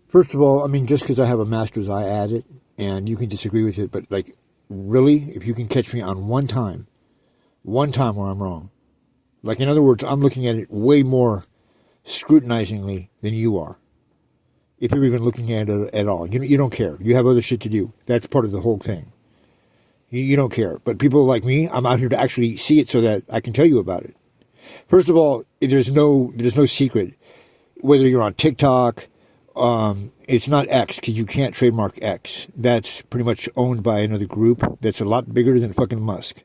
First of all, I mean, just because I have a master's, I add it, and you can disagree with it, but like, really, if you can catch me on one time where I'm wrong, like in other words, I'm looking at it way more scrutinizingly than you are. If you're even looking at it at all, you don't care. You have other shit to do. That's part of the whole thing. You don't care. But people like me, I'm out here to actually see it so that I can tell you about it. First of all, there's no secret. Whether you're on TikTok, it's not X because you can't trademark X. That's pretty much owned by another group that's a lot bigger than fucking Musk.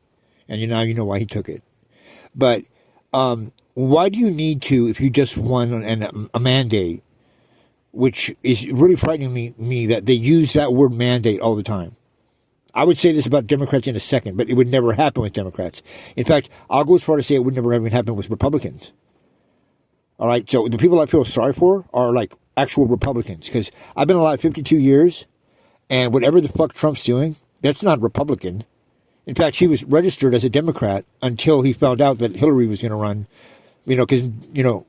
And now you know why he took it. But why do you need to, if you just won a mandate, which is really frightening me that they use that word mandate all the time. I would say this about Democrats in a second, but it would never happen with Democrats. In fact, I'll go as far to say it would never even happen with Republicans. All right, so the people I feel sorry for are like actual Republicans, because I've been alive 52 years, and whatever the fuck Trump's doing, that's not Republican. In fact, he was registered as a Democrat until he found out that Hillary was going to run. Because,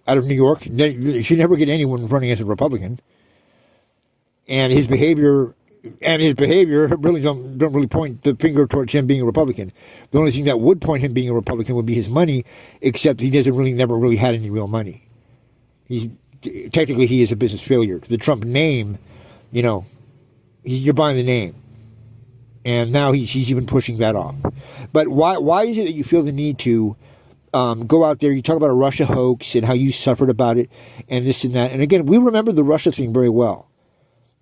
out of New York, you should never get anyone running as a Republican. And his behavior really don't really point the finger towards him being a Republican. The only thing that would point him being a Republican would be his money, except he never really had any real money. Technically he is a business failure. The Trump name, you're buying the name. And now he's even pushing that off. But why is it that you feel the need to go out there, you talk about a Russia hoax and how you suffered about it and this and that. And again, we remember the Russia thing very well.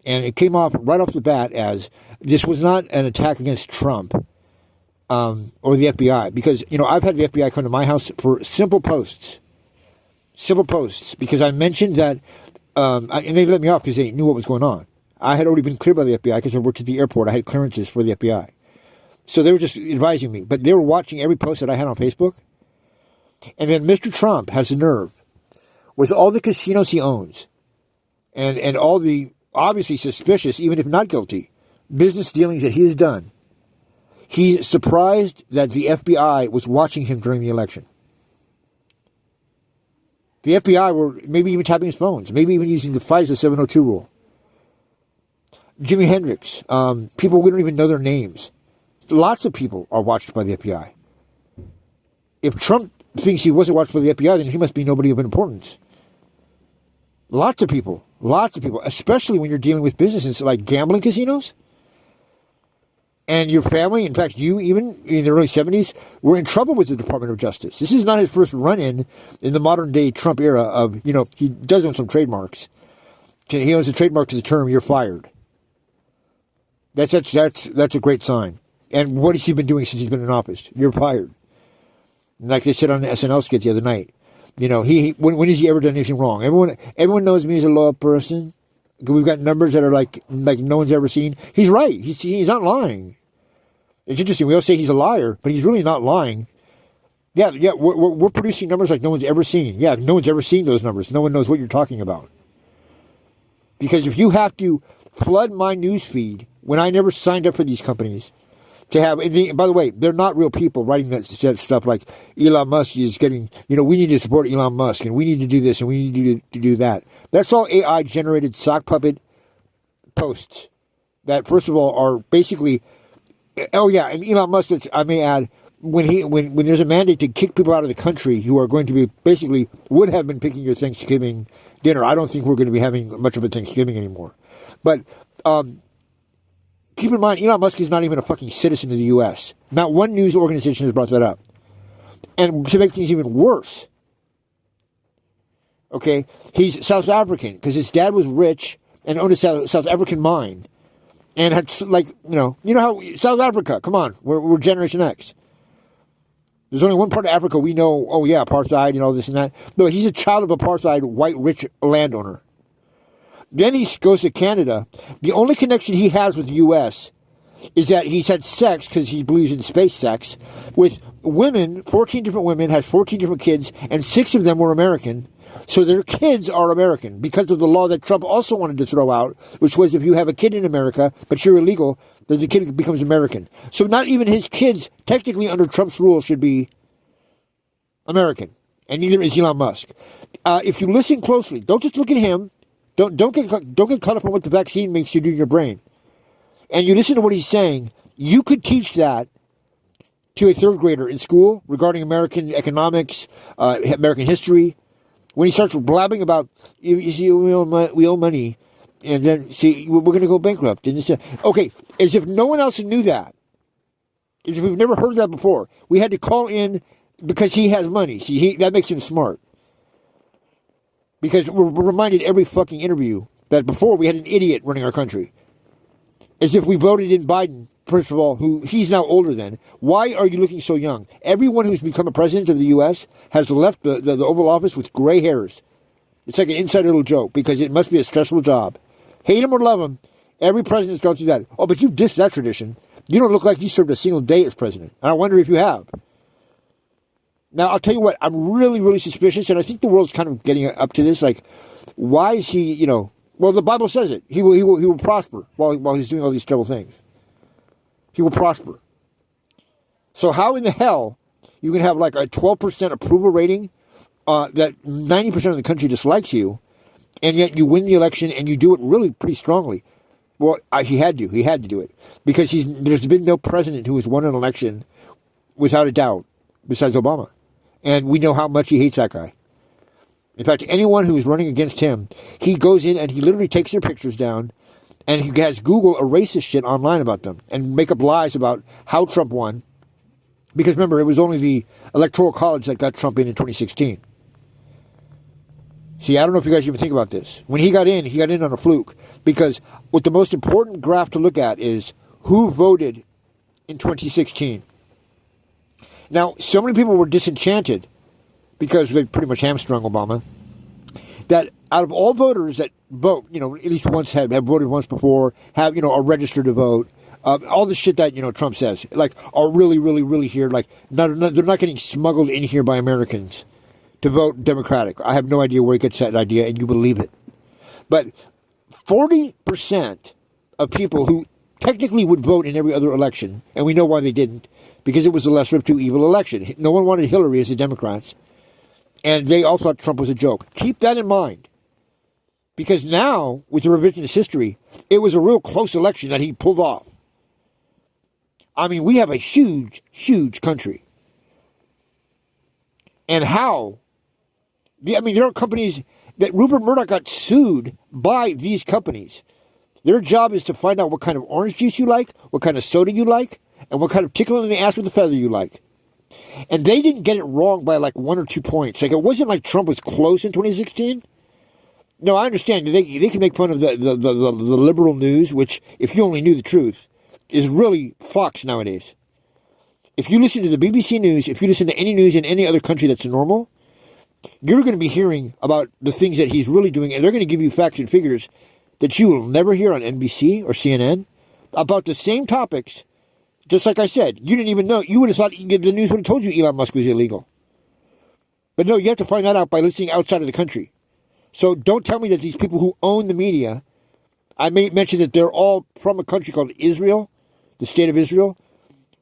And it came off right off the bat as this was not an attack against Trump or the FBI. Because, I've had the FBI come to my house for simple posts. Because I mentioned that, and they let me off because they knew what was going on. I had already been cleared by the FBI because I worked at the airport. I had clearances for the FBI. So they were just advising me. But they were watching every post that I had on Facebook. And then Mr. Trump has the nerve, with all the casinos he owns, and all the obviously suspicious, even if not guilty, business dealings that he has done, he's surprised that the FBI was watching him during the election. The FBI were maybe even tapping his phones, maybe even using the FISA 702 rule. Jimi Hendrix, people we don't even know their names. Lots of people are watched by the FBI. If Trump thinks he wasn't watched by the FBI, then he must be nobody of importance. Lots of people, especially when you're dealing with businesses like gambling casinos. And your family, in fact, you even in the early 70s, were in trouble with the Department of Justice. This is not his first run-in the modern day Trump era of, he does own some trademarks. He owns a trademark to the term, "you're fired." That's a great sign. And what has he been doing since he's been in office? You're fired. Like they said on the SNL skit the other night, when has he ever done anything wrong? Everyone knows me as a law person. We've got numbers that are like no one's ever seen. He's right. He's not lying. It's interesting. We all say he's a liar, but he's really not lying. Yeah. We're producing numbers like no one's ever seen. Yeah, no one's ever seen those numbers. No one knows what you're talking about. Because if you have to flood my news feed when I never signed up for these companies. To have, by the way, they're not real people writing that stuff like Elon Musk is getting, we need to support Elon Musk and we need to do this and we need to do that. That's all AI generated sock puppet posts that, first of all, are basically, oh yeah, and Elon Musk, I may add, when there's a mandate to kick people out of the country who are going to be basically would have been picking your Thanksgiving dinner, I don't think we're going to be having much of a Thanksgiving anymore. But, keep in mind, Elon Musk is not even a fucking citizen of the U.S. Not one news organization has brought that up. And to make things even worse, okay, he's South African because his dad was rich and owned a South African mine. And had, how South Africa, come on, we're Generation X. There's only one part of Africa we know, oh yeah, apartheid and all this and that. No, he's a child of apartheid, white, rich landowner. Then he goes to Canada. The only connection he has with the U.S. is that he's had sex, because he believes in space sex, with women, 14 different women, has 14 different kids, and 6 of them were American. So their kids are American because of the law that Trump also wanted to throw out, which was if you have a kid in America, but you're illegal, then the kid becomes American. So not even his kids, technically under Trump's rule, should be American. And neither is Elon Musk. If you listen closely, don't just look at him. Don't get caught up on what the vaccine makes you do in your brain. And you listen to what he's saying. You could teach that to a third grader in school regarding American economics, American history. When he starts blabbing about, you see, we owe money, and then see, we're going to go bankrupt. And okay, as if no one else knew that. As if we've never heard that before. We had to call in because he has money. See, that makes him smart. Because we're reminded every fucking interview that before we had an idiot running our country. As if we voted in Biden, first of all, who he's now older than. Why are you looking so young? Everyone who's become a president of the U.S. has left the Oval Office with gray hairs. It's like an inside little joke because it must be a stressful job. Hate him or love him, every president's gone through that. Oh, but you dissed that tradition. You don't look like you served a single day as president. And I wonder if you have. Now, I'll tell you what, I'm really, really suspicious, and I think the world's kind of getting up to this. Like, why is he, well, the Bible says it. He will prosper while he's doing all these terrible things. He will prosper. So how in the hell you can have like a 12% approval rating that 90% of the country dislikes you, and yet you win the election and you do it really pretty strongly? Well, he had to do it because there's been no president who has won an election without a doubt besides Obama. And we know how much he hates that guy. In fact, anyone who is running against him, he goes in and he literally takes their pictures down and he has Google erase this shit online about them and make up lies about how Trump won. Because remember, it was only the Electoral College that got Trump in 2016. See, I don't know if you guys even think about this. When he got in on a fluke. Because what the most important graph to look at is who voted in 2016. Now, so many people were disenchanted because they pretty much hamstrung Obama, that out of all voters that vote, at least once have voted once before, have, are registered to vote, all the shit that, Trump says, like, are really, really, really here, like, they're not getting smuggled in here by Americans to vote Democratic. I have no idea where he gets that idea, and you believe it. But 40% of people who technically would vote in every other election, and we know why they didn't, because it was the lesser of two evil election. No one wanted Hillary as the Democrats. And they all thought Trump was a joke. Keep that in mind. Because now, with the revisionist history, it was a real close election that he pulled off. I mean, we have a huge, huge country. And how? I mean, there are companies that Rupert Murdoch got sued by these companies. Their job is to find out what kind of orange juice you like, what kind of soda you like, and what kind of tickle in the ass with a feather you like. And they didn't get it wrong by like 1 or 2 points. Like, it wasn't like Trump was close in 2016. No, I understand. They can make fun of the liberal news, which, if you only knew the truth, is really Fox nowadays. If you listen to the BBC News, if you listen to any news in any other country that's normal, you're going to be hearing about the things that he's really doing, and they're going to give you facts and figures that you will never hear on NBC or CNN about the same topics. Just like I said, you didn't even know. You would have thought the news would have told you Elon Musk was illegal. But no, you have to find that out by listening outside of the country. So don't tell me that these people who own the media, I may mention that they're all from a country called Israel, the state of Israel,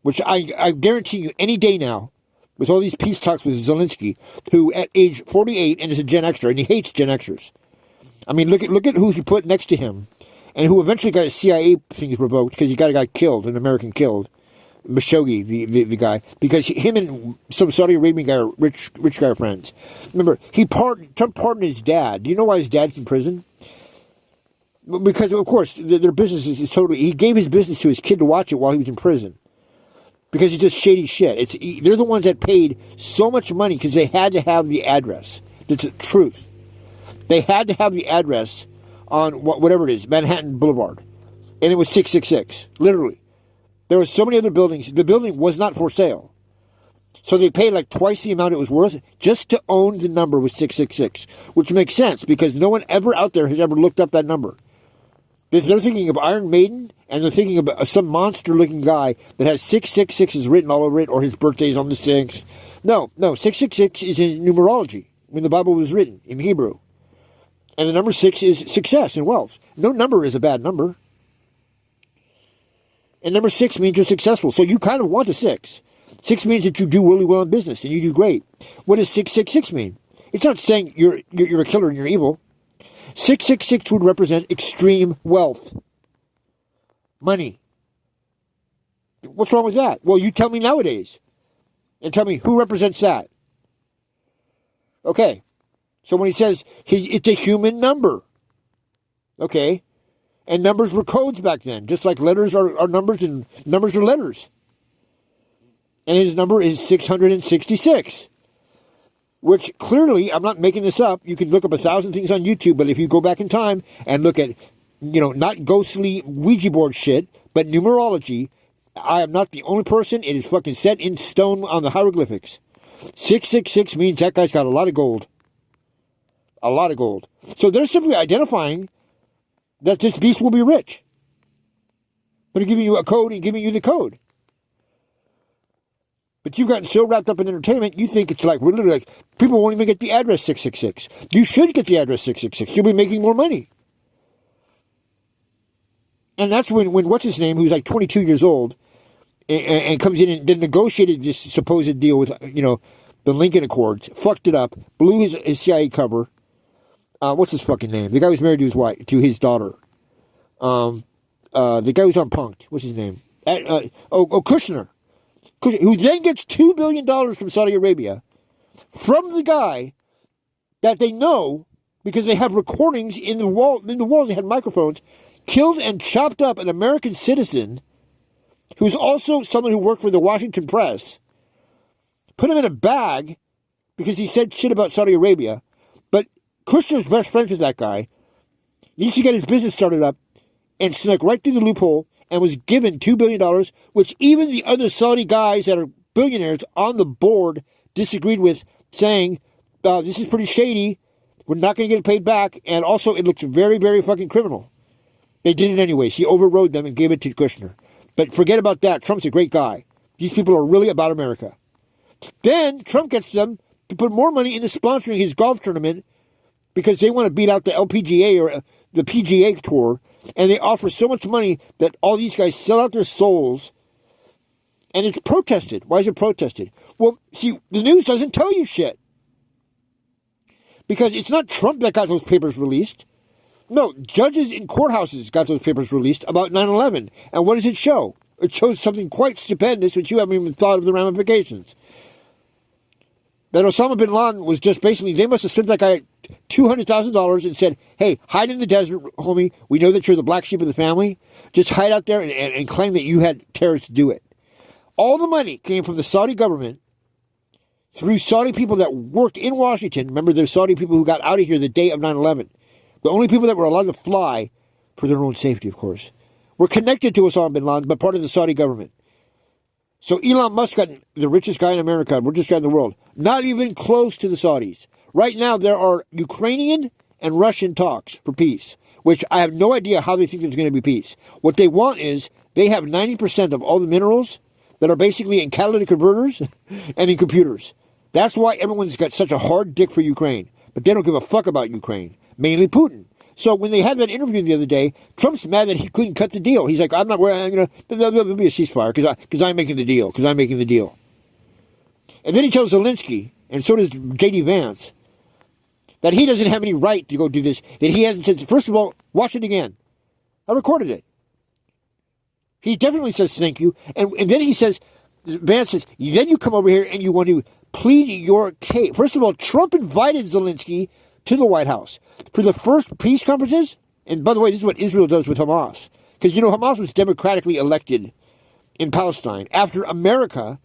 which I guarantee you any day now, with all these peace talks with Zelensky, who at age 48 and is a Gen Xer, and he hates Gen Xers. I mean, look at who he put next to him, and who eventually got his CIA things revoked because he got a guy killed, an American killed. Khashoggi, the guy, because him and some Saudi Arabian guy are rich guy are friends. Remember, Trump pardoned his dad. Do you know why his dad's in prison? Because, of course, their business is totally... He gave his business to his kid to watch it while he was in prison. Because it's just shady shit. They're the ones that paid so much money because they had to have the address. That's the truth. They had to have the address on whatever it is, Manhattan Boulevard. And it was 666, literally. There were so many other buildings. The building was not for sale. So they paid like twice the amount it was worth just to own the number with 666, which makes sense because no one ever out there has ever looked up that number. They're thinking of Iron Maiden, and they're thinking of some monster-looking guy that has 666 written all over it, or his birthday's on the 6th. No, 666 is in numerology when the Bible was written in Hebrew. And the number 6 is success and wealth. No number is a bad number. And number 6 means you're successful. So you kind of want a 6. 6 means that you do really well in business and you do great. What does 666 mean? It's not saying you're a killer and you're evil. 666 would represent extreme wealth. Money. What's wrong with that? Well, you tell me nowadays. And tell me who represents that. Okay. So when he says it's a human number. Okay. And numbers were codes back then. Just like letters are numbers and numbers are letters. And his number is 666. Which clearly, I'm not making this up. You can look up 1,000 things on YouTube. But if you go back in time and look at, not ghostly Ouija board shit, but numerology, I am not the only person. It is fucking set in stone on the hieroglyphics. 666 means that guy's got a lot of gold. A lot of gold. So they're simply identifying that this beast will be rich. They're giving you a code and giving you the code. But you've gotten so wrapped up in entertainment, you think it's like, we're literally like, people won't even get the address 666. You should get the address 666. You'll be making more money. And that's when what's his name, who's like 22 years old, and comes in and then negotiated this supposed deal with, the Lincoln Accords, fucked it up, blew his CIA cover. What's his fucking name? The guy who's married to his wife, to his daughter. The guy who's on Punk'd. What's his name? Kushner. Who then gets $2 billion from Saudi Arabia from the guy that they know, because they have recordings in the walls, they had microphones, killed and chopped up an American citizen who's also someone who worked for the Washington Press, put him in a bag because he said shit about Saudi Arabia. But Kushner's best friends with that guy, needs to get his business started up, and snuck right through the loophole and was given $2 billion, which even the other Saudi guys that are billionaires on the board disagreed with, saying, this is pretty shady, we're not going to get it paid back, and also it looks very, very fucking criminal. They did it anyways. He overrode them and gave it to Kushner. But forget about that. Trump's a great guy. These people are really about America. Then Trump gets them to put more money into sponsoring his golf tournament because they want to beat out the LPGA or the PGA Tour, and they offer so much money that all these guys sell out their souls, and it's protested. Why is it protested? Well, see, the news doesn't tell you shit. Because it's not Trump that got those papers released. No, judges in courthouses got those papers released about 9/11. And what does it show? It shows something quite stupendous, which you haven't even thought of the ramifications. That Osama bin Laden was just basically, they must have sent that guy $200,000 and said, hey, hide in the desert, homie. We know that you're the black sheep of the family. Just hide out there and claim that you had terrorists do it. All the money came from the Saudi government through Saudi people that worked in Washington. Remember, there's Saudi people who got out of here the day of 9/11. The only people that were allowed to fly, for their own safety, of course, were connected to Osama bin Laden, but part of the Saudi government. So Elon Musk got the richest guy in America, richest guy in the world, not even close to the Saudis. Right now, there are Ukrainian and Russian talks for peace, which I have no idea how they think there's going to be peace. What they want is, they have 90% of all the minerals that are basically in catalytic converters and in computers. That's why everyone's got such a hard dick for Ukraine. But they don't give a fuck about Ukraine, mainly Putin. So when they had that interview the other day, Trump's mad that he couldn't cut the deal. He's like, I'm not worried, there'll be a ceasefire because I'm making the deal, And then he tells Zelensky, and so does J.D. Vance, that he doesn't have any right to go do this, that he hasn't said, first of all, watch it again. I recorded it. He definitely says thank you. And then he says, Vance says, then you come over here and you want to plead your case. First of all, Trump invited Zelensky to the White House for the first peace conferences. And by the way, this is what Israel does with Hamas. Because, Hamas was democratically elected in Palestine after America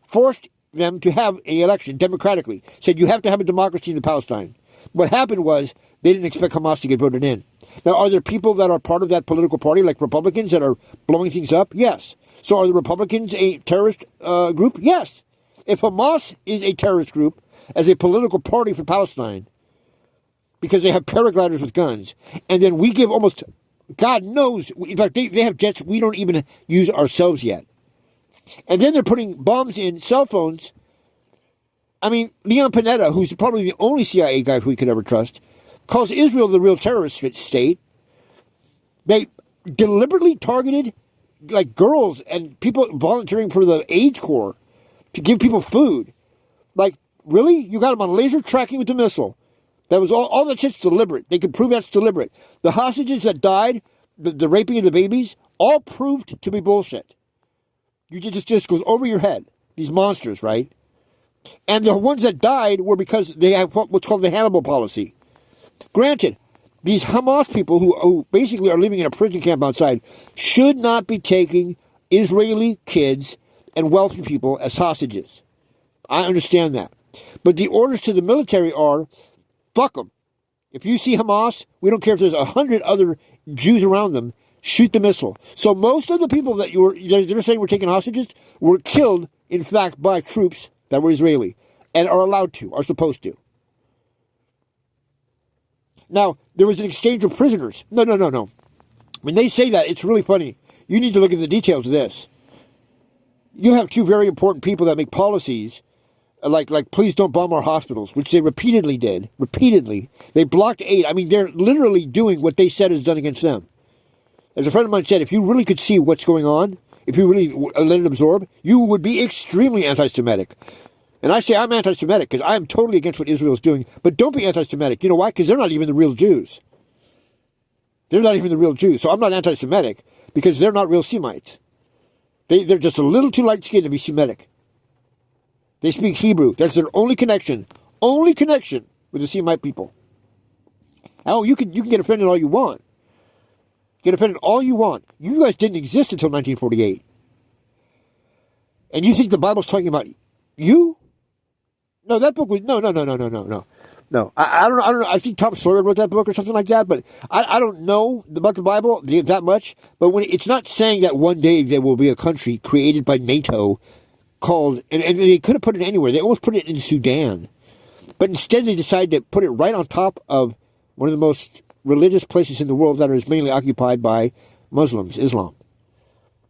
forced them to have an election democratically. Said you have to have a democracy in Palestine. What happened was they didn't expect Hamas to get voted in. Now, are there people that are part of that political party, like Republicans, that are blowing things up? Yes. So are the Republicans a terrorist group? Yes. If Hamas is a terrorist group as a political party for Palestine, because they have paragliders with guns, and then we give almost, God knows, in fact, they have jets we don't even use ourselves yet. And then they're putting bombs in cell phones. I mean, Leon Panetta, who's probably the only CIA guy who we could ever trust, calls Israel the real terrorist state. They deliberately targeted, like, girls and people volunteering for the AIDS Corps to give people food. Like, really? You got them on laser tracking with the missile. That was all that shit's deliberate. They could prove that's deliberate. The hostages that died, the raping of the babies, all proved to be bullshit. You just goes over your head. These monsters, right? And the ones that died were because they have what's called the Hannibal policy. Granted, these Hamas people who basically are living in a prison camp outside should not be taking Israeli kids and wealthy people as hostages. I understand that. But the orders to the military are, fuck them. If you see Hamas, we don't care if there's 100 other Jews around them, shoot the missile. So most of the people that they're saying were taking hostages were killed, in fact, by troops that were Israeli and are supposed to. Now, there was an exchange of prisoners. No. When they say that, it's really funny. You need to look at the details of this. You have two very important people that make policies like please don't bomb our hospitals, which they repeatedly did. Repeatedly. They blocked aid. I mean, they're literally doing what they said is done against them. As a friend of mine said, if you really could see what's going on, if you really let it absorb, you would be extremely anti-Semitic. And I say I'm anti-Semitic because I am totally against what Israel is doing. But don't be anti-Semitic. You know why? Because they're not even the real Jews. They're not even the real Jews. So I'm not anti-Semitic because they're not real Semites. They're just a little too light-skinned to be Semitic. They speak Hebrew. That's their only connection with the Semite people. Oh, you can get offended all you want. Get offended all you want. You guys didn't exist until 1948. And you think the Bible's talking about you? No, that book was no. I don't know. I think Tom Sawyer wrote that book or something like that. But I don't know about the Bible that much. But when it's not saying that one day there will be a country created by NATO called, and they could have put it anywhere. They almost put it in Sudan, but instead they decided to put it right on top of one of the most religious places in the world that is mainly occupied by Muslims, Islam.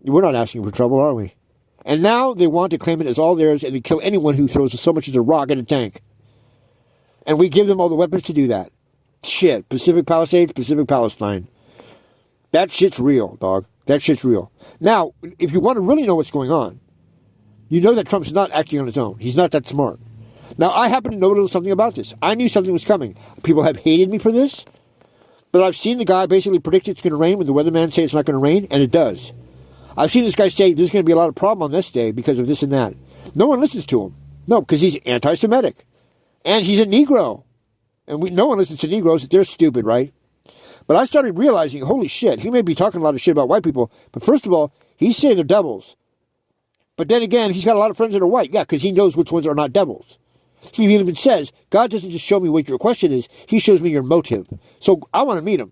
We're not asking for trouble, are we? And now they want to claim it as all theirs and to kill anyone who throws so much as a rock at a tank. And we give them all the weapons to do that. Shit. Pacific Palisades, Pacific Palestine. That shit's real, dog. That shit's real. Now, if you want to really know what's going on, you know that Trump's not acting on his own. He's not that smart. Now, I happen to know a little something about this. I knew something was coming. People have hated me for this, but I've seen the guy basically predict it's going to rain when the weatherman say it's not going to rain, and it does. I've seen this guy say there's going to be a lot of problem on this day because of this and that. No one listens to him. No, because he's anti-Semitic. And he's a Negro. And no one listens to Negroes. They're stupid, right? But I started realizing, holy shit, he may be talking a lot of shit about white people, but first of all, he's saying they're devils. But then again, he's got a lot of friends that are white. Yeah, because he knows which ones are not devils. He even says, God doesn't just show me what your question is, he shows me your motive. So I want to meet him.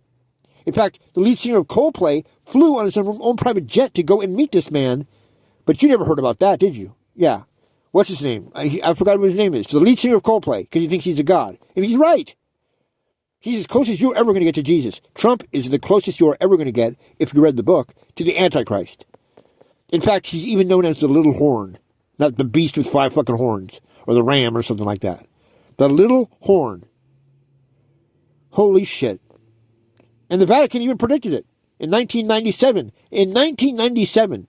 In fact, the lead singer of Coldplay flew on his own private jet to go and meet this man. But you never heard about that, did you? Yeah. What's his name? I forgot what his name is. The lead singer of Coldplay, because he thinks he's a god. And he's right. He's as close as you're ever going to get to Jesus. Trump is the closest you're ever going to get, if you read the book, to the Antichrist. In fact, he's even known as the little horn. Not the beast with 5 fucking horns. Or the ram or something like that. The little horn. Holy shit. And the Vatican even predicted it in 1997. In 1997.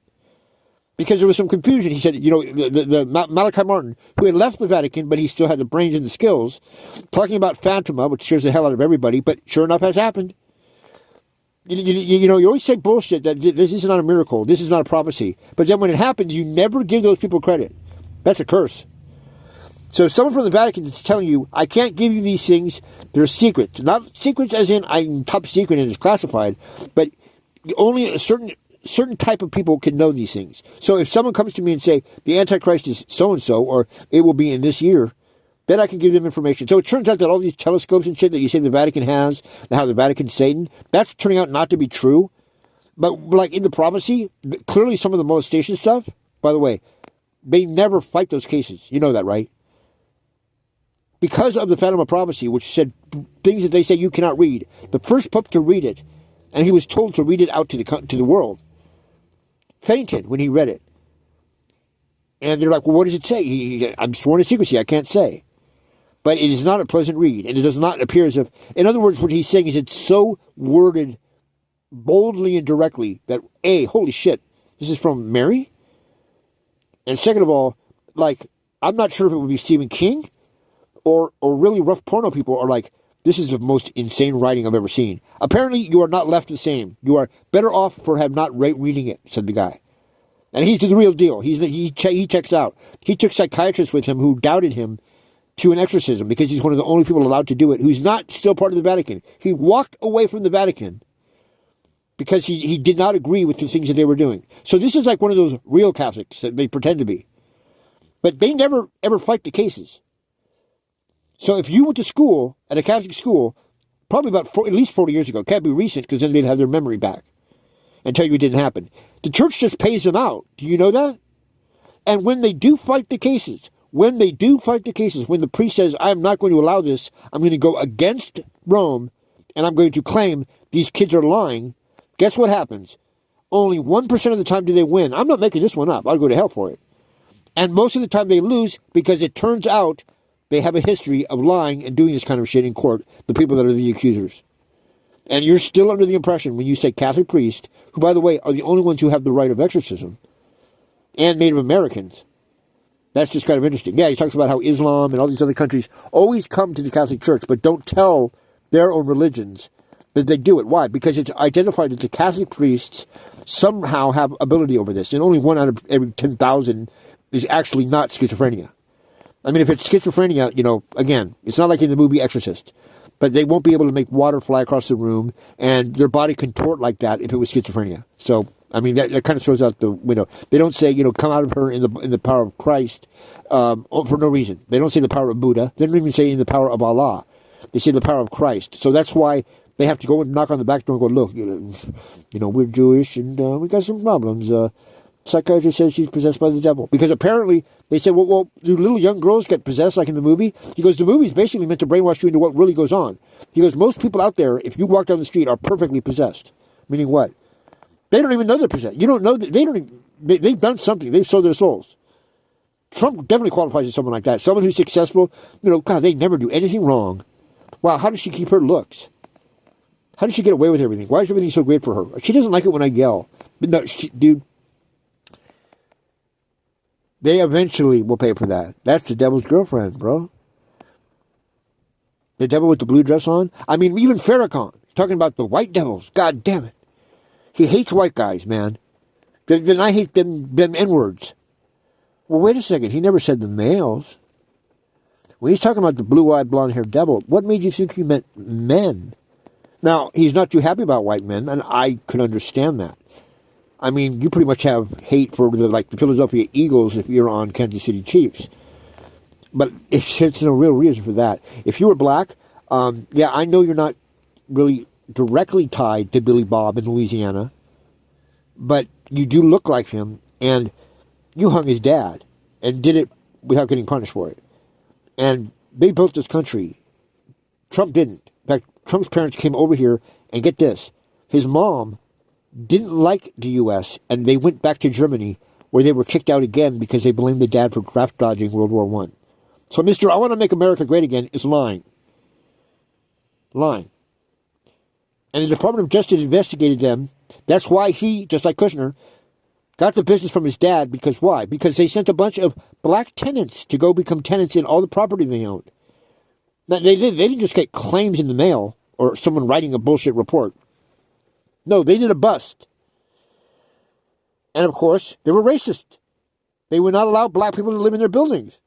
Because there was some confusion. He said, the Malachi Martin, who had left the Vatican, but he still had the brains and the skills, talking about Phantoma, which scares the hell out of everybody, but sure enough has happened. You always say bullshit that this is not a miracle, this is not a prophecy. But then when it happens, you never give those people credit. That's a curse. So if someone from the Vatican is telling you, I can't give you these things, they're secrets. Not secrets as in I'm top secret and it's classified, but only a certain type of people can know these things. So if someone comes to me and say, the Antichrist is so-and-so, or it will be in this year, then I can give them information. So it turns out that all these telescopes and shit that you say the Vatican has, how the Vatican's Satan, that's turning out not to be true. But like in the prophecy, clearly some of the molestation stuff, by the way, they never fight those cases. You know that, right? Because of the Fatima prophecy, which said things that they say you cannot read. The first pope to read it, and he was told to read it out to the world, fainted when he read it. And they're like, well, what does it say? I'm sworn to secrecy, I can't say. But it is not a pleasant read, and it does not appear as if... In other words, what he's saying is it's so worded boldly and directly that, A, holy shit, this is from Mary? And second of all, like, I'm not sure if it would be Stephen King or really rough porno people are like, This is the most insane writing I've ever seen. Apparently, you are not left the same. You are better off for have not reading it, said the guy. And he's the real deal. He checks out. He took psychiatrists with him who doubted him to an exorcism because he's one of the only people allowed to do it who's not still part of the Vatican. He walked away from the Vatican because he did not agree with the things that they were doing. So this is like one of those real Catholics that they pretend to be. But they never, ever fight the cases. So if you went to school, at a Catholic school, probably about at least 40 years ago, it can't be recent because then they'd have their memory back and tell you it didn't happen. The church just pays them out. Do you know that? And when they do fight the cases, when the priest says, I'm not going to allow this, I'm going to go against Rome, and I'm going to claim these kids are lying, guess what happens? Only 1% of the time do they win. I'm not making this one up. I'll go to hell for it. And most of the time they lose because it turns out they have a history of lying and doing this kind of shit in court, the people that are the accusers. And you're still under the impression when you say Catholic priest, who, by the way, are the only ones who have the right of exorcism, and Native Americans. That's just kind of interesting. Yeah, he talks about how Islam and all these other countries always come to the Catholic Church, but don't tell their own religions that they do it. Why? Because it's identified that the Catholic priests somehow have ability over this, and only 1 out of every 10,000 is actually not schizophrenia. I mean, if it's schizophrenia, again, it's not like in the movie Exorcist. But they won't be able to make water fly across the room, and their body contort like that if it was schizophrenia. So, I mean, that kind of throws out the window. They don't say, come out of her in the power of Christ for no reason. They don't say the power of Buddha. They don't even say in the power of Allah. They say the power of Christ. So that's why they have to go and knock on the back door and go, look, we're Jewish, and we got some problems. Psychiatrist says she's possessed by the devil. Because apparently, they said, well, do little young girls get possessed like in the movie? He goes, the movie's basically meant to brainwash you into what really goes on. He goes, most people out there, if you walk down the street, are perfectly possessed. Meaning what? They don't even know they're possessed. You don't know that they've done something. They've sold their souls. Trump definitely qualifies as someone like that. Someone who's successful. God, they never do anything wrong. Wow, how does she keep her looks? How does she get away with everything? Why is everything so great for her? She doesn't like it when I yell. But no, dude. They eventually will pay for that. That's the devil's girlfriend, bro. The devil with the blue dress on. I mean, even Farrakhan, talking about the white devils. God damn it. He hates white guys, man. Then I hate them N-words. Well, wait a second. He never said the males. When he's talking about the blue-eyed, blonde-haired devil, what made you think he meant men? Now, he's not too happy about white men, and I could understand that. I mean, you pretty much have hate for the Philadelphia Eagles if you're on Kansas City Chiefs. But it's no real reason for that. If you were black, I know you're not really directly tied to Billy Bob in Louisiana, but you do look like him, and you hung his dad and did it without getting punished for it. And they built this country. Trump didn't. In fact, Trump's parents came over here, and get this, his mom didn't like the U.S., and they went back to Germany, where they were kicked out again because they blamed the dad for draft dodging World War I. So Mr. I want to make America great again is lying. Lying. And the Department of Justice investigated them. That's why he, just like Kushner, got the business from his dad. Because why? Because they sent a bunch of black tenants to go become tenants in all the property they owned. Now, they didn't just get claims in the mail or someone writing a bullshit report. No, they did a bust. And of course, they were racist. They would not allow black people to live in their buildings.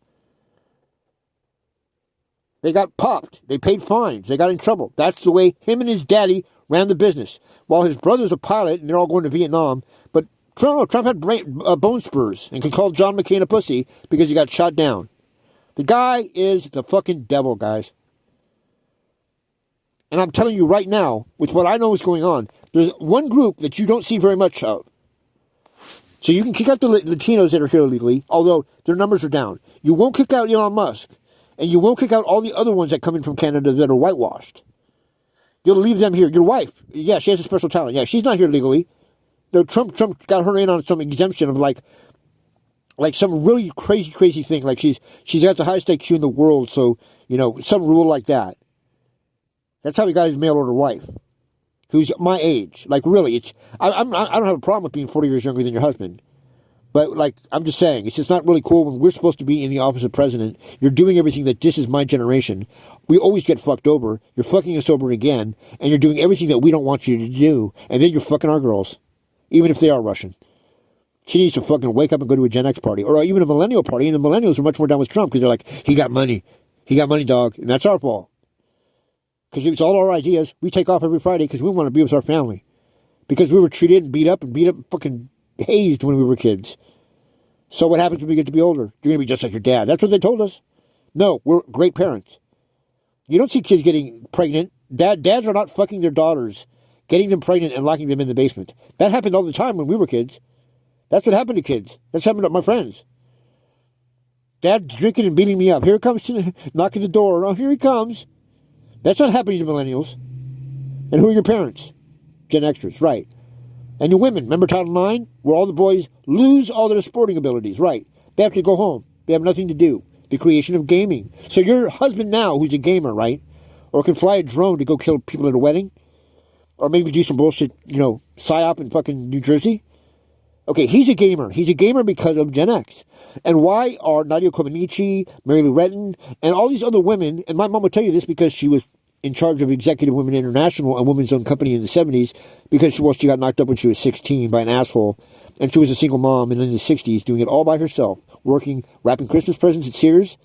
They got popped. They paid fines. They got in trouble. That's the way him and his daddy ran the business. While his brother's a pilot and they're all going to Vietnam. But Trump had bone spurs and can call John McCain a pussy because he got shot down. The guy is the fucking devil, guys. And I'm telling you right now, with what I know is going on, there's one group that you don't see very much of. So you can kick out the Latinos that are here illegally, although their numbers are down. You won't kick out Elon Musk. And you won't kick out all the other ones that come in from Canada that are whitewashed. You'll leave them here. Your wife, yeah, she has a special talent. Yeah, she's not here legally. No, Trump got her in on some exemption of like some really crazy thing. Like she's got the highest IQ in the world, so some rule like that. That's how he got his mail order wife, who's my age. Like really, I don't have a problem with being 40 years younger than your husband, But, like, I'm just saying, it's just not really cool when we're supposed to be in the office of president. You're doing everything that this is my generation. We always get fucked over. You're fucking us over again. And you're doing everything that we don't want you to do. And then you're fucking our girls. Even if they are Russian. She needs to fucking wake up and go to a Gen X party. Or even a millennial party. And the millennials are much more down with Trump. Because they're like, he got money. He got money, dog. And that's our fault. Because it's all our ideas. We take off every Friday because we want to be with our family. Because we were treated and beat up and fucking hazed when we were kids. So what happens when we get to be older? You're going to be just like your dad. That's what they told us. No, we're great parents. You don't see kids getting pregnant. Dads are not fucking their daughters, getting them pregnant and locking them in the basement. That happened all the time when we were kids. That's what happened to kids. That's happened to my friends. Dad's drinking and beating me up. Here it comes, knocking the door. Oh, here he comes. That's not happening to millennials. And who are your parents? Gen Xers, right. And your women, remember Title IX? Where all the boys lose all their sporting abilities, right. They have to go home. They have nothing to do. The creation of gaming. So your husband now, who's a gamer, right? Or can fly a drone to go kill people at a wedding? Or maybe do some bullshit, psyop in fucking New Jersey? Okay, he's a gamer. He's a gamer because of Gen X. And why are Nadia Comaneci, Mary Lou Retton, and all these other women, and my mom will tell you this because she was in charge of Executive Women International, a women's owned company in the 70s, because she got knocked up when she was 16 by an asshole, and she was a single mom, and in the 60s, doing it all by herself, working, wrapping Christmas presents at Sears,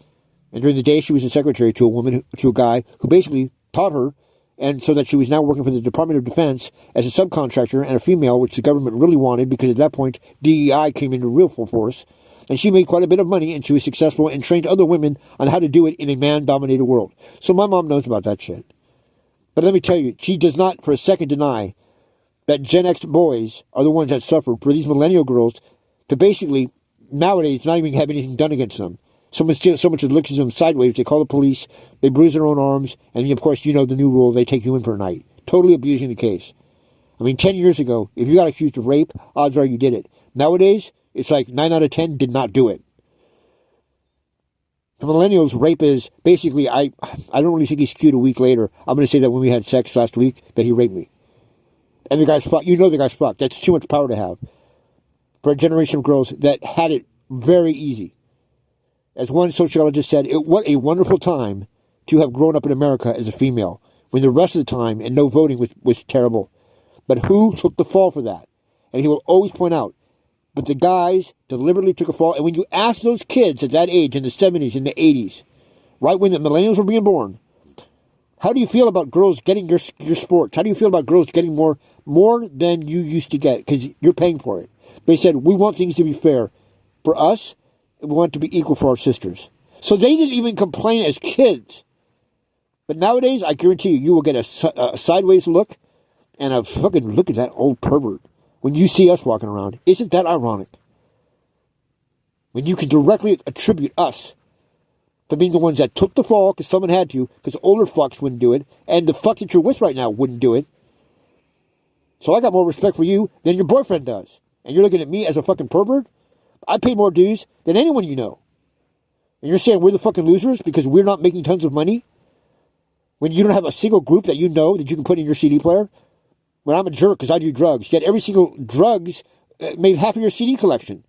and during the day she was a secretary to a guy who basically taught her, and so that she was now working for the Department of Defense as a subcontractor and a female, which the government really wanted, because at that point, DEI came into real full force, and she made quite a bit of money, and she was successful and trained other women on how to do it in a man-dominated world. So my mom knows about that shit. But let me tell you, she does not for a second deny that Gen X boys are the ones that suffer for these millennial girls to basically, nowadays, not even have anything done against them. So much as looks at them sideways, they call the police, they bruise their own arms, and of course, the new rule, they take you in for a night. Totally abusing the case. I mean, 10 years ago, if you got accused of rape, odds are you did it. Nowadays, it's like 9 out of 10 did not do it. For millennials, rape is basically, I don't really think he's skewed a week later. I'm going to say that when we had sex last week, that he raped me. And the guy's fucked. The guy's fucked. That's too much power to have. For a generation of girls that had it very easy. As one sociologist said, what a wonderful time to have grown up in America as a female, when the rest of the time and no voting was terrible. But who took the fall for that? And he will always point out, but the guys deliberately took a fall. And when you ask those kids at that age, in the 70s, in the 80s, right when the millennials were being born, how do you feel about girls getting your sports? How do you feel about girls getting more than you used to get? Because you're paying for it. They said, we want things to be fair. For us, we want it to be equal for our sisters. So they didn't even complain as kids. But nowadays, I guarantee you will get a sideways look and a fucking look at that old pervert when you see us walking around. Isn't that ironic? When you can directly attribute us to being the ones that took the fall because someone had to, because older fucks wouldn't do it, and the fuck that you're with right now wouldn't do it. So I got more respect for you than your boyfriend does. And you're looking at me as a fucking pervert? I pay more dues than anyone you know. And you're saying we're the fucking losers because we're not making tons of money? When you don't have a single group that you know that you can put in your CD player? When I'm a jerk because I do drugs. Yet every single drugs made half of your CD collection.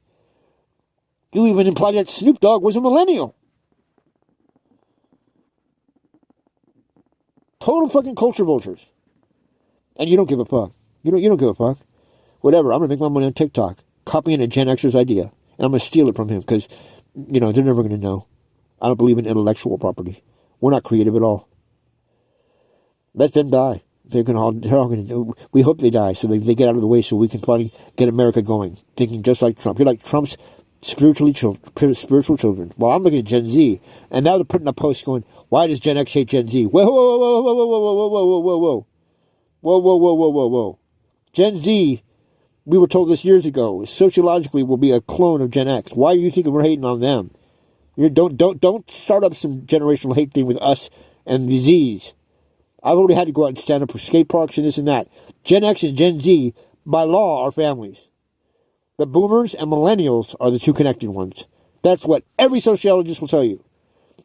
You even implied that Snoop Dogg was a millennial. Total fucking culture vultures. And you don't give a fuck. You don't give a fuck. Whatever, I'm going to make my money on TikTok. Copying a Gen Xer's idea. And I'm going to steal it from him because, they're never going to know. I don't believe in intellectual property. We're not creative at all. Let them die. They're all going to do. We hope they die so they get out of the way so we can finally get America going. Thinking just like Trump. You're like Trump's spiritual children. Well, I'm looking at Gen Z. And now they're putting up posts going, why does Gen X hate Gen Z? Whoa, whoa, whoa, whoa, whoa, whoa, whoa, whoa, whoa, whoa, whoa. Whoa, whoa, whoa, whoa, whoa, whoa. Gen Z, we were told this years ago, sociologically will be a clone of Gen X. Why are you thinking we're hating on them? Don't start up some generational hate thing with us and the Zs. I've already had to go out and stand up for skate parks and this and that. Gen X and Gen Z, by law, are families. But boomers and millennials are the two connected ones. That's what every sociologist will tell you.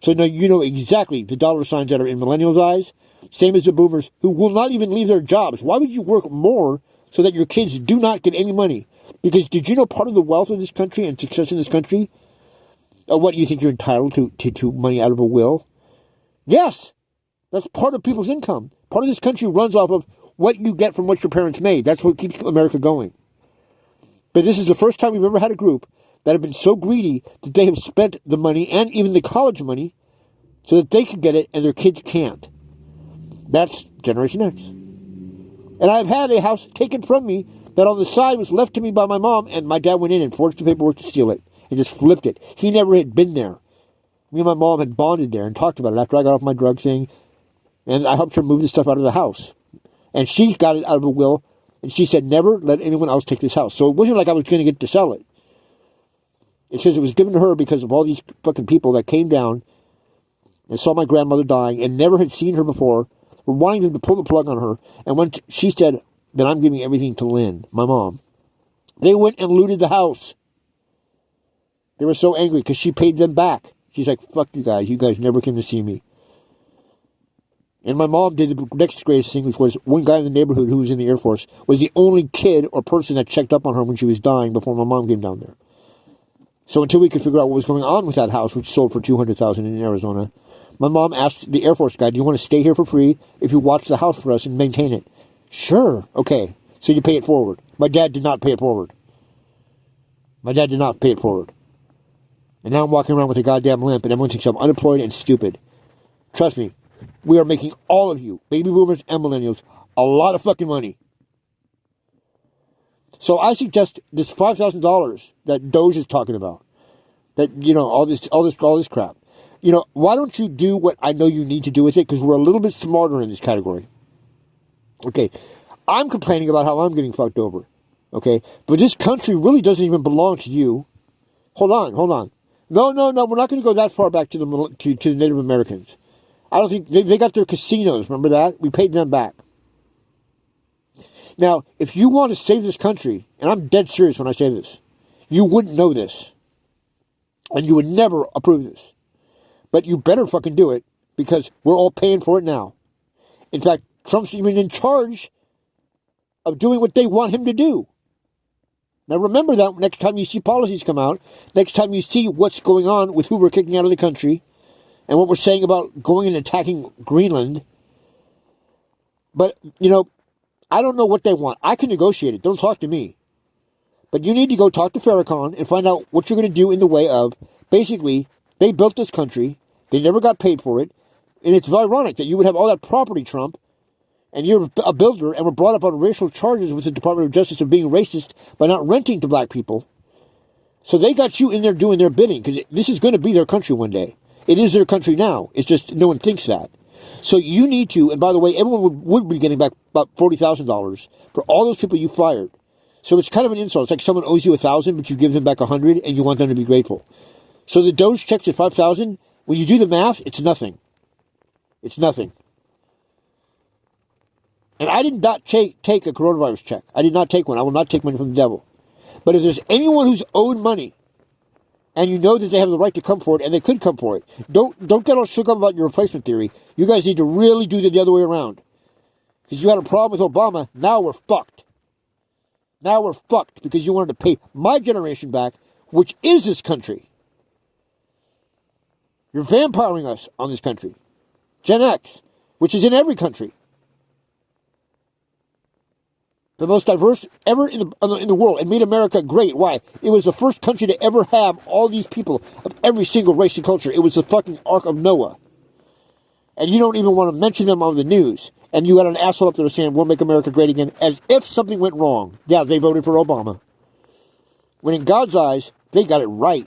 So now you know exactly the dollar signs that are in millennials' eyes. Same as the boomers who will not even leave their jobs. Why would you work more so that your kids do not get any money? Because did you know part of the wealth of this country and success in this country, what you think you're entitled to money out of a will? Yes, that's part of people's income. Part of this country runs off of what you get from what your parents made. That's what keeps America going. But this is the first time we've ever had a group that have been so greedy that they have spent the money and even the college money so that they can get it and their kids can't. That's Generation X. And I've had a house taken from me that on the side was left to me by my mom, and my dad went in and forged the paperwork to steal it and just flipped it. He never had been there. Me and my mom had bonded there and talked about it after I got off my drug thing, and I helped her move the stuff out of the house. And she got it out of a will, and she said, never let anyone else take this house. So it wasn't like I was going to get to sell it. It says it was given to her because of all these fucking people that came down and saw my grandmother dying and never had seen her before, were wanting them to pull the plug on her. And when she said that I'm giving everything to Lynn, my mom, they went and looted the house. They were so angry because she paid them back. She's like, fuck you guys. You guys never came to see me. And my mom did the next greatest thing, which was one guy in the neighborhood who was in the Air Force was the only kid or person that checked up on her when she was dying before my mom came down there. So until we could figure out what was going on with that house, which sold for $200,000 in Arizona, my mom asked the Air Force guy, do you want to stay here for free if you watch the house for us and maintain it? Sure. Okay. So you pay it forward. My dad did not pay it forward. My dad did not pay it forward. And now I'm walking around with a goddamn limp and everyone thinks I'm unemployed and stupid. Trust me. We are making all of you, baby boomers and millennials, a lot of fucking money. So I suggest this $5,000 that Doge is talking about, that, you know, all this crap. You know, why don't you do what I know you need to do with it? Because we're a little bit smarter in this category. Okay, I'm complaining about how I'm getting fucked over. Okay, but this country really doesn't even belong to you. Hold on. No, we're not going to go that far back to the Native Americans. I don't think they got their casinos. Remember that? We paid them back. Now, if you want to save this country, and I'm dead serious when I say this, you wouldn't know this. And you would never approve this. But you better fucking do it, because we're all paying for it now. In fact, Trump's even in charge of doing what they want him to do. Now remember that next time you see policies come out, next time you see what's going on with who we're kicking out of the country, and what we're saying about going and attacking Greenland. But, you know, I don't know what they want. I can negotiate it. Don't talk to me. But you need to go talk to Farrakhan and find out what you're going to do in the way of, basically, they built this country. They never got paid for it. And it's ironic that you would have all that property, Trump, and you're a builder and were brought up on racial charges with the Department of Justice of being racist by not renting to black people. So they got you in there doing their bidding, because this is going to be their country one day. It is their country now. It's just no one thinks that. So you need to, and by the way, everyone would be getting back about $40,000 for all those people you fired. So it's kind of an insult. It's like someone owes you $1,000, but you give them back $100, and you want them to be grateful. So the Doge checks at $5,000. When you do the math, it's nothing. It's nothing. And I did not take a coronavirus check. I did not take one. I will not take money from the devil. But if there's anyone who's owed money, and you know that they have the right to come for it, and they could come for it, don't get all shook up about your replacement theory. You guys need to really do it the other way around. Because you had a problem with Obama, now we're fucked. Now we're fucked because you wanted to pay my generation back, which is this country. You're vampiring us on this country. Gen X, which is in every country. The most diverse ever in the world, and made America great. Why? It was the first country to ever have all these people of every single race and culture. It was the fucking Ark of Noah. And you don't even want to mention them on the news. And you got an asshole up there saying, we'll make America great again, as if something went wrong. Yeah, they voted for Obama. When in God's eyes, they got it right.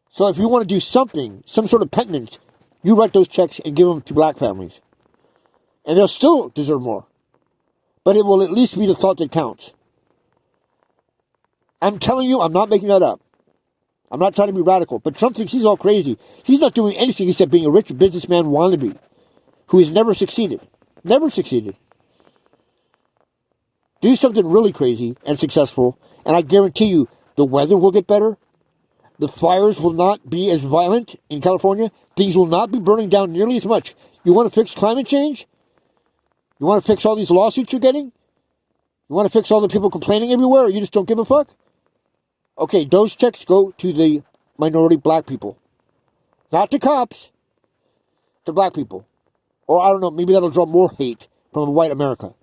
So if you want to do something, some sort of penitence, you write those checks and give them to black families. And they'll still deserve more. But it will at least be the thought that counts. I'm telling you, I'm not making that up. I'm not trying to be radical. But Trump thinks he's all crazy. He's not doing anything except being a rich businessman wannabe who has never succeeded. Never succeeded. Do something really crazy and successful, and I guarantee you the weather will get better. The fires will not be as violent in California. Things will not be burning down nearly as much. You want to fix climate change? You want to fix all these lawsuits you're getting? You want to fix all the people complaining everywhere, or you just don't give a fuck? Okay, those checks go to the minority black people. Not to cops. To black people. Or, I don't know, maybe that'll draw more hate from white America.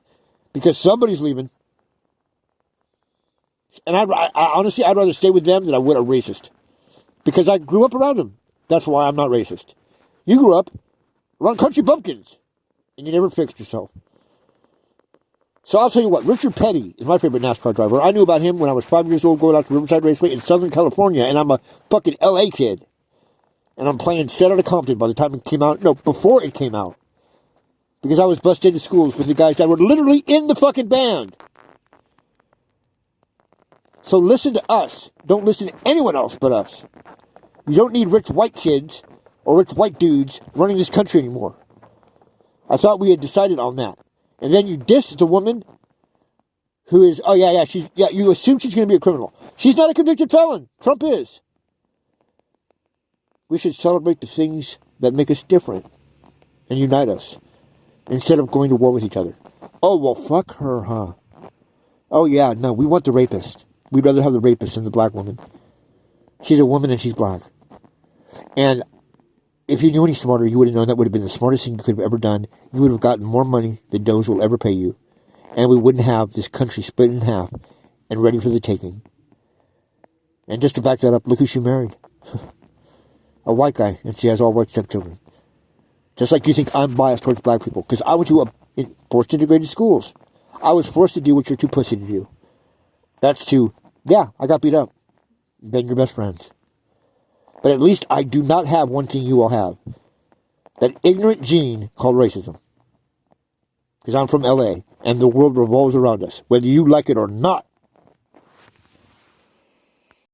Because somebody's leaving. And I honestly, I'd rather stay with them than I would a racist. Because I grew up around them. That's why I'm not racist. You grew up around country bumpkins. And you never fixed yourself. So I'll tell you what, Richard Petty is my favorite NASCAR driver. I knew about him when I was 5 years old going out to Riverside Raceway in Southern California. And I'm a fucking LA kid. And I'm playing Straight Outta Compton by the time it came out. No, before it came out. Because I was bused into schools with the guys that were literally in the fucking band. So listen to us. Don't listen to anyone else but us. You don't need rich white kids or rich white dudes running this country anymore. I thought we had decided on that. And then you diss the woman who is, you assume she's going to be a criminal. She's not a convicted felon. Trump is. We should celebrate the things that make us different and unite us instead of going to war with each other. Oh, well, fuck her, huh? Oh, yeah, no, we want the rapist. We'd rather have the rapist than the black woman. She's a woman and she's black. And if you knew any smarter, you would have known that would have been the smartest thing you could have ever done. You would have gotten more money than Doge will ever pay you. And we wouldn't have this country split in half and ready for the taking. And just to back that up, look who she married. A white guy, and she has all white stepchildren. Just like you think I'm biased towards black people. Because I went to forced integrated schools. I was forced to do what you're too pussy to do. That's I got beat up. Been your best friends. But at least I do not have one thing you all have. That ignorant gene called racism. Because I'm from LA, and the world revolves around us, whether you like it or not.